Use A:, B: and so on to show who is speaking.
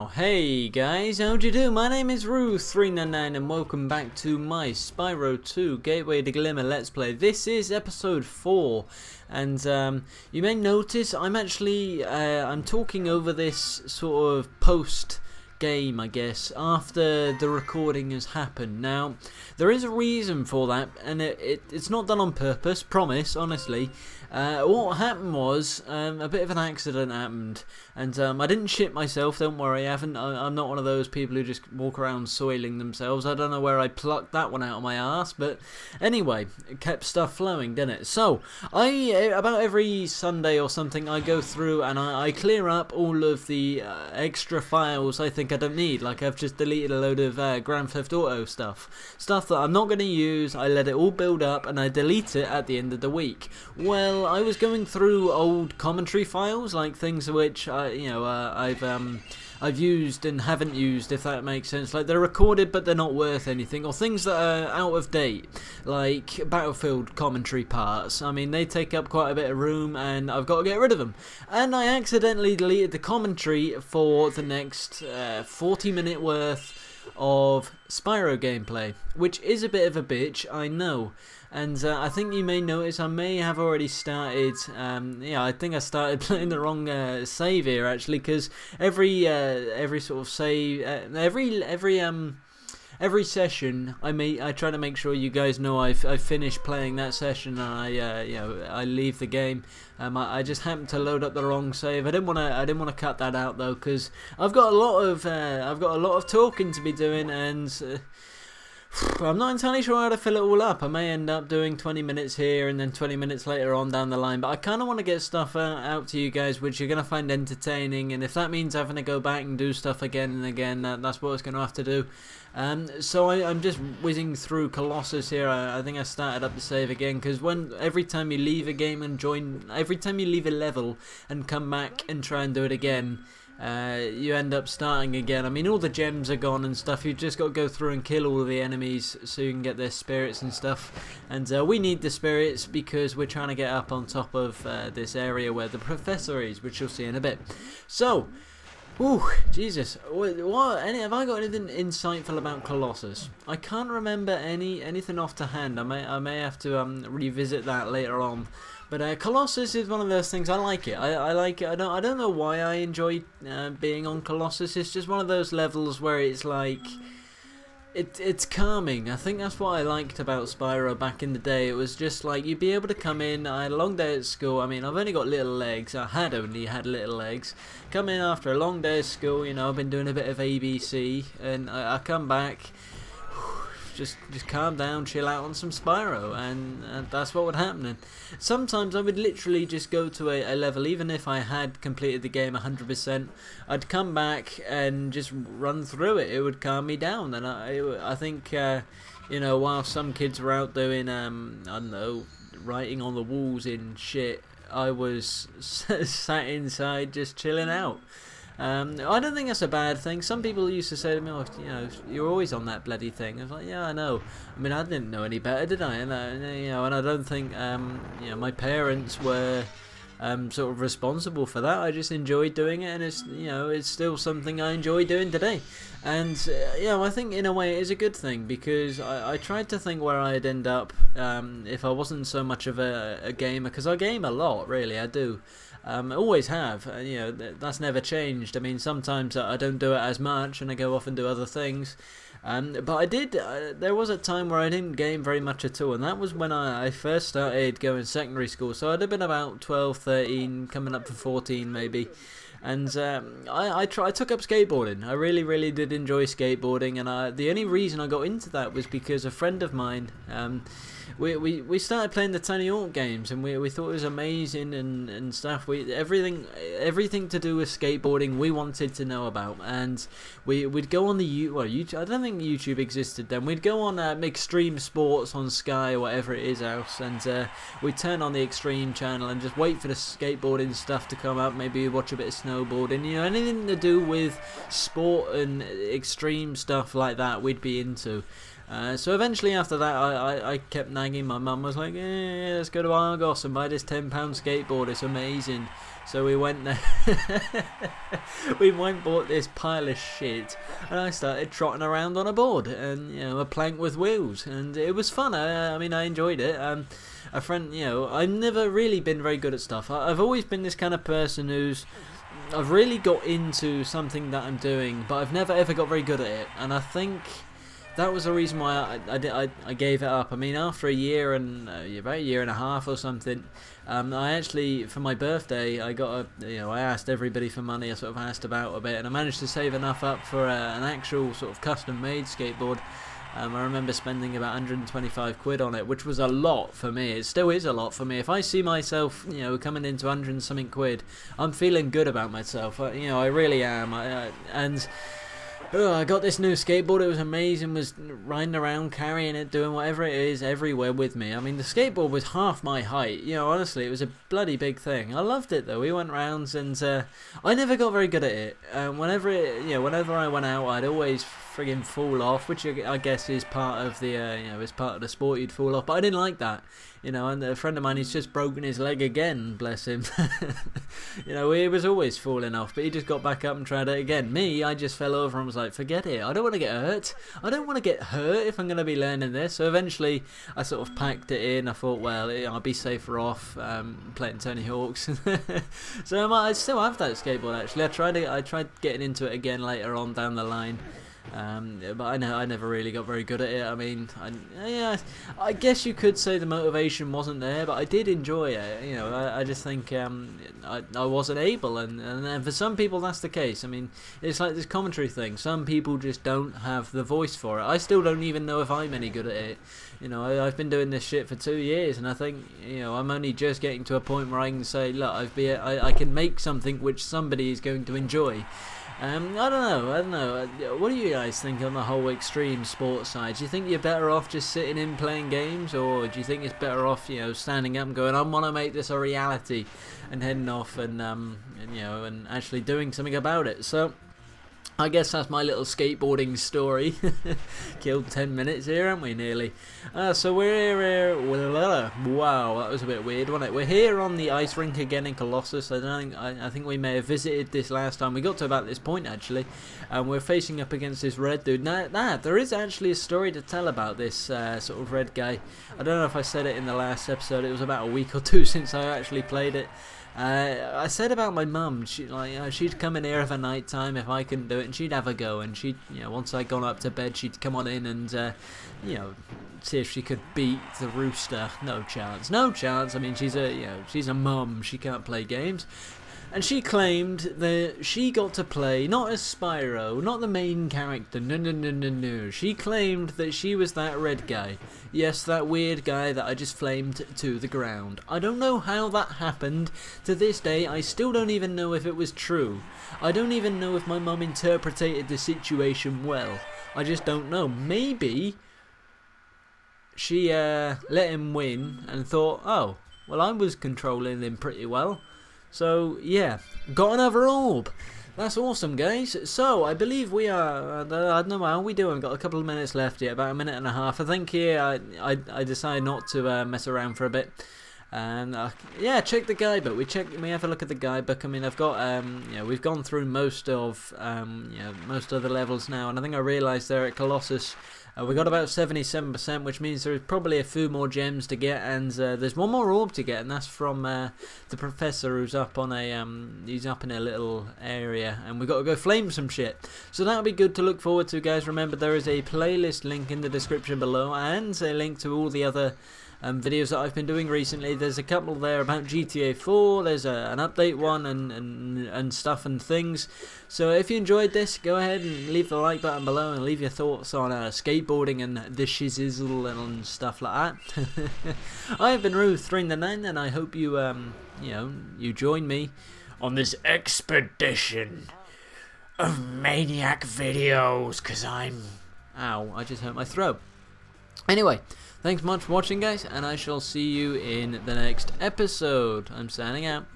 A: Hey guys, how'd you do? My name is Rue399 and welcome back to my Spyro 2 Gateway to Glimmer Let's Play. This is episode 4 and you may notice I'm actually I'm talking over this sort of post game, I guess, after the recording has happened. Now, there is a reason for that, and it's not done on purpose, promise, honestly. What happened was, a bit of an accident happened, and I didn't shit myself, don't worry, I'm not one of those people who just walk around soiling themselves. I don't know where I plucked that one out of my arse, but anyway, it kept stuff flowing, didn't it? So, about every Sunday or something, I go through and I clear up all of the extra files I think I don't need. Like, I've just deleted a load of Grand Theft Auto stuff that I'm not going to use. I let it all build up and I delete it at the end of the week. Well, I was going through old commentary files, like things which I've used and haven't used, if that makes sense. Like, they're recorded but they're not worth anything, or things that are out of date, like Battlefield commentary parts. I mean, they take up quite a bit of room and I've got to get rid of them. And I accidentally deleted the commentary for the next 40-minute worth of Spyro gameplay, which is a bit of a bitch, I know. And I think you may notice I may have already started, yeah, I think I started playing the wrong save here, actually, because every sort of save, every session I try to make sure you guys know I've finished playing that session and I leave the game. I just happened to load up the wrong save. I didn't want to cut that out though, because I've got a lot of talking to be doing, and I'm not entirely sure how to fill it all up. I may end up doing 20 minutes here and then 20 minutes later on down the line, but I kind of want to get stuff out to you guys which you're going to find entertaining, and if that means having to go back and do stuff again and again, that's what it's going to have to do. So I'm just whizzing through Colossus here. I think I started up the save again, because every time you leave a game and every time you leave a level and come back and try and do it again, you end up starting again. I mean, all the gems are gone and stuff. You've just got to go through and kill all of the enemies so you can get their spirits and stuff. And we need the spirits because we're trying to get up on top of this area where the professor is, which you'll see in a bit. So, ooh, Jesus, have I got anything insightful about Colossus? I can't remember anything off to hand. I may have to revisit that later on. But Colossus is one of those things. I like it. I like it. I don't know why I enjoy being on Colossus. It's just one of those levels where it's like it's calming. I think that's what I liked about Spyro back in the day. It was just like you'd be able to come in. I had a long day at school. I mean, I've only got little legs. I had only had little legs. Come in after a long day of school. You know, I've been doing a bit of ABC, and I come back. Just calm down, chill out on some Spyro, and that's what would happen. And sometimes I would literally just go to a level, even if I had completed the game 100%, I'd come back and just run through it. It would calm me down, and I think, you know, while some kids were out doing, I don't know, writing on the walls in shit, I was sat inside just chilling out. I don't think that's a bad thing. Some people used to say to me, oh, you know, you're always on that bloody thing. I was like, yeah, I know. I mean, I didn't know any better, did I? And you know, and I don't think you know, my parents were sort of responsible for that. I just enjoyed doing it, and it's, you know, it's still something I enjoy doing today. And you know, I think in a way it is a good thing, because I tried to think where I'd end up if I wasn't so much of a gamer, because I game a lot, really, I do. Always have, you know, that's never changed. I mean, sometimes I don't do it as much and I go off and do other things, but I did, there was a time where I didn't game very much at all, and that was when I first started going to secondary school. So I'd have been about 12, 13, coming up to 14 maybe. And I took up skateboarding. I really did enjoy skateboarding, and the only reason I got into that was because a friend of mine, we started playing the Tony Hawk games, and we thought it was amazing and stuff. Everything to do with skateboarding we wanted to know about, and we'd go on the YouTube. I don't think YouTube existed then. We'd go on Extreme Sports on Sky or whatever it is else, and we'd turn on the Extreme channel and just wait for the skateboarding stuff to come up. Maybe watch a bit of snowboarding, you know, anything to do with sport and extreme stuff like that we'd be into. So eventually after that I kept nagging. My mum was like, let's go to Argos and buy this £10 skateboard, it's amazing. So we went there. We went bought this pile of shit, and I started trotting around on a board, and a plank with wheels, and it was fun. I mean, I enjoyed it. A friend, I've never really been very good at stuff. I've always been this kind of person I've really got into something that I'm doing, but I've never ever got very good at it, and I think that was the reason why I gave it up. I mean, after a year and about a year and a half or something, I actually, for my birthday, I got I asked everybody for money. I sort of asked about a bit, and I managed to save enough up for an actual sort of custom-made skateboard. I remember spending about 125 quid on it, which was a lot for me. It still is a lot for me. If I see myself, coming into 100 and something quid, I'm feeling good about myself. I really am. I got this new skateboard. It was amazing. Was riding around, carrying it, doing whatever it is everywhere with me. I mean, the skateboard was half my height. Honestly, it was a bloody big thing. I loved it though. We went rounds, and I never got very good at it. Whenever I went out, I'd always friggin' fall off, which I guess is part of the is part of the sport. You'd fall off, but I didn't like that. And a friend of mine, he's just broken his leg again, bless him. He was always falling off, but he just got back up and tried it again. Me, I just fell over and was like, forget it, I don't want to get hurt. I don't want to get hurt if I'm going to be learning this. So eventually, I sort of packed it in. I thought, well, I'll be safer off playing Tony Hawk's. So I still have that skateboard, actually. I tried getting into it again later on down the line. But I never really got very good at it. I mean, I guess you could say the motivation wasn't there, but I did enjoy it. I just think I wasn't able, and for some people that's the case. I mean, it's like this commentary thing. Some people just don't have the voice for it. I still don't even know if I'm any good at it. I've been doing this shit for 2 years, and I think I'm only just getting to a point where I can say, look, I can make something which somebody is going to enjoy. I don't know. What do you guys think on the whole extreme sports side? Do you think you're better off just sitting in playing games, or do you think it's better off, standing up and going, I want to make this a reality, and heading off and and actually doing something about it? So I guess that's my little skateboarding story. Killed 10 minutes here, haven't we, nearly? So we're wow, that was a bit weird, wasn't it? We're here on the ice rink again in Colossus. I think we may have visited this last time. We got to about this point, actually, and we're facing up against this red dude. Now, there is actually a story to tell about this sort of red guy. I don't know if I said it in the last episode. It was about a week or two since I actually played it. I said about my mum, she'd come in here of a night time if I couldn't do it, and she'd have a go, and she'd, once I'd gone up to bed, she'd come on in and, see if she could beat the rooster. No chance, no chance. I mean, she's a mum, she can't play games. And she claimed that she got to play not as Spyro, not the main character, no. She claimed that she was that red guy. Yes, that weird guy that I just flamed to the ground. I don't know how that happened. To this day, I still don't even know if it was true. I don't even know if my mum interpreted the situation well. I just don't know. Maybe she let him win and thought, oh, well, I was controlling him pretty well. So, yeah, got another orb. That's awesome, guys. So, I believe we are, I don't know how we do. I've got a couple of minutes left yet, about a minute and a half. I think here I decided not to mess around for a bit. And, yeah, check the guidebook. We have a look at the guidebook. I mean, I've got, we've gone through most of the levels now. And I think I realised there at Colossus, we got about 77%, which means there's probably a few more gems to get, and there's one more orb to get, and that's from the professor who's up on a he's up in a little area, and we've got to go flame some shit. So that'll be good to look forward to, guys. Remember, there is a playlist link in the description below, and a link to all the other videos that I've been doing recently. There's a couple there about GTA 4, there's an update one and stuff and things. So if you enjoyed this, go ahead and leave the like button below and leave your thoughts on skateboarding and the shizzle and stuff like that. I have been Rue399, and I hope you you join me on this expedition of maniac videos, cause I'm ow, I just hurt my throat. Anyway, thanks much for watching, guys, and I shall see you in the next episode. I'm signing out.